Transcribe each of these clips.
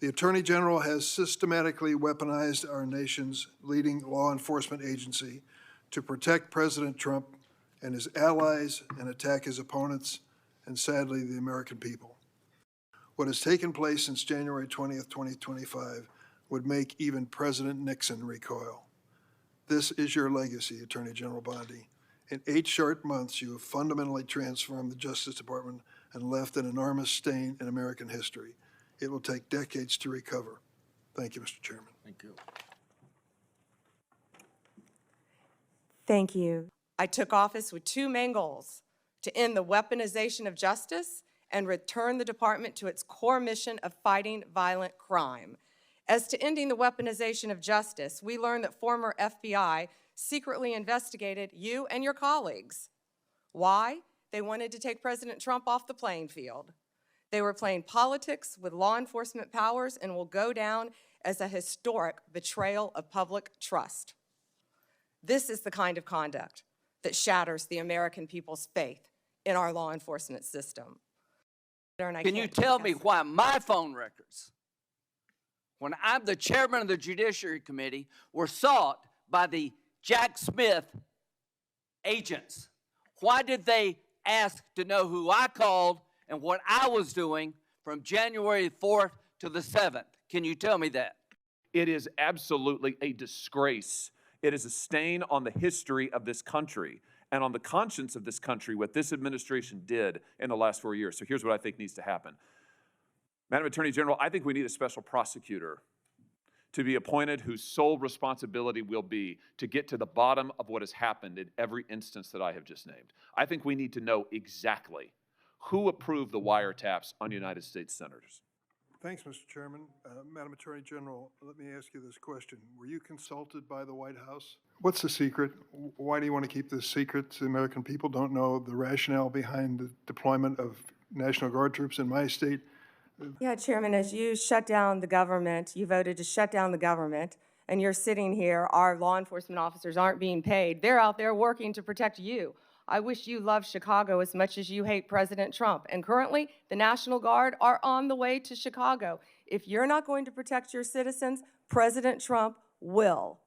The Attorney General has systematically weaponized our nation's leading law enforcement agency to protect President Trump and his allies and attack his opponents and, sadly, the American people. What has taken place since January 20th, 2025 would make even President Nixon recoil. This is your legacy, Attorney General Bondi. In 8 short months, you have fundamentally transformed the Justice Department and left an enormous stain in American history. It will take decades to recover. Thank you, Mr. Chairman. Thank you. Thank you. I took office with 2 main goals: to end the weaponization of justice and return the department to its core mission of fighting violent crime. As to ending the weaponization of justice, we learned that former FBI secretly investigated you and your colleagues. Why? They wanted to take President Trump off the playing field. They were playing politics with law enforcement powers and will go down as a historic betrayal of public trust. This is the kind of conduct that shatters the American people's faith in our law enforcement system. Can you tell me why my phone records, when I'm the chairman of the Judiciary Committee, were sought by the Jack Smith agents? Why did they ask to know who I called and what I was doing from January 4th to the 7th? Can you tell me that? It is absolutely a disgrace. It is a stain on the history of this country and on the conscience of this country, what this administration did in the last 4 years. So here's what I think needs to happen. Madam Attorney General, I think we need a special prosecutor to be appointed whose sole responsibility will be to get to the bottom of what has happened in every instance that I have just named. I think we need to know exactly who approved the wiretaps on United States senators. Thanks, Mr. Chairman. Madam Attorney General, let me ask you this question. Were you consulted by the White House? What's the secret? Why do you want to keep this secret? The American people don't know the rationale behind the deployment of National Guard troops in my state. Yeah, Chairman, as you shut down the government, you voted to shut down the government, and you're sitting here, our law enforcement officers aren't being paid. They're out there working to protect you. I wish you loved Chicago as much as you hate President Trump. And currently, the National Guard are on the way to Chicago. If you're not going to protect your citizens, President Trump will.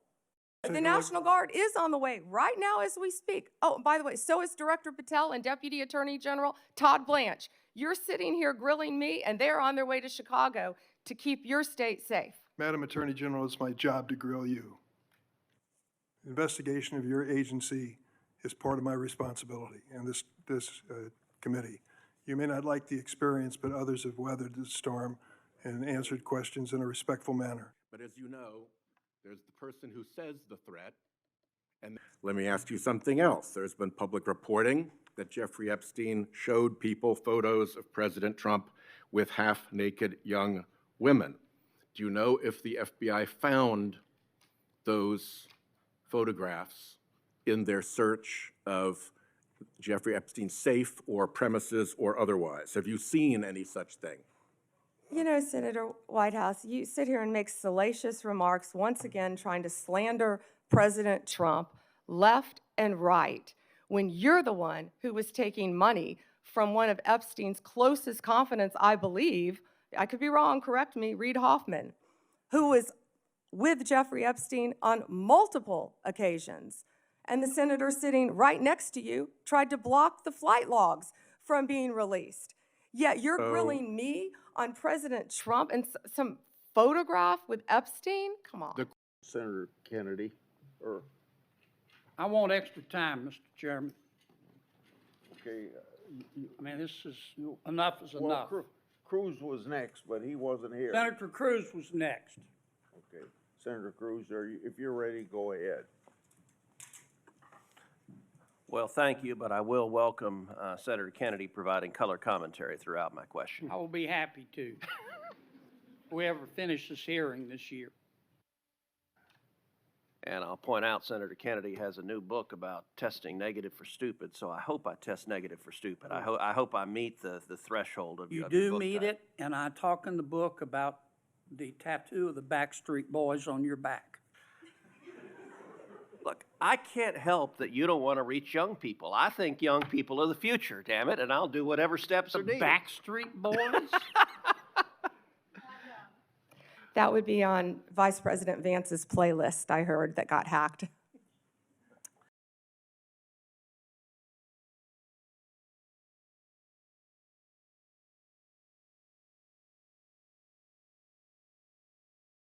The National Guard is on the way right now as we speak. Oh, by the way, so is Director Patel and Deputy Attorney General Todd Blanche. You're sitting here grilling me, and they're on their way to Chicago to keep your state safe. Madam Attorney General, it's my job to grill you. Investigation of your agency is part of my responsibility and this committee. You may not like the experience, but others have weathered the storm and answered questions in a respectful manner. But as you know, there's the person who says the threat. And let me ask you something else. There's been public reporting that Jeffrey Epstein showed people photos of President Trump with half-naked young women. Do you know if the FBI found those photographs in their search of Jeffrey Epstein's safe or premises or otherwise? Have you seen any such thing? You know, Senator Whitehouse, you sit here and make salacious remarks, once again trying to slander President Trump left and right, when you're the one who was taking money from one of Epstein's closest confidants, I believe, I could be wrong, correct me, Reid Hoffman, who was with Jeffrey Epstein on multiple occasions. And the senator sitting right next to you tried to block the flight logs from being released. Yet you're grilling me on President Trump and some photograph with Epstein? Come on. Senator Kennedy, or... I want extra time, Mr. Chairman. Okay. I mean, this is, enough is enough. Cruz was next, but he wasn't here. Senator Cruz was next. Okay. Senator Cruz, if you're ready, go ahead. Well, thank you, but I will welcome Senator Kennedy providing color commentary throughout my question. I will be happy to. If we ever finish this hearing this year. And I'll point out Senator Kennedy has a new book about testing negative for stupid, so I hope I test negative for stupid. I hope I meet the threshold of You of do book meet type. it, and I talk in the book about the tattoo of the Backstreet Boys on your back. Look, I can't help that you don't want to reach young people. I think young people are the future, damn it, and I'll do whatever steps are The needed. Backstreet Boys? That would be on Vice President Vance's playlist, I heard, that got hacked.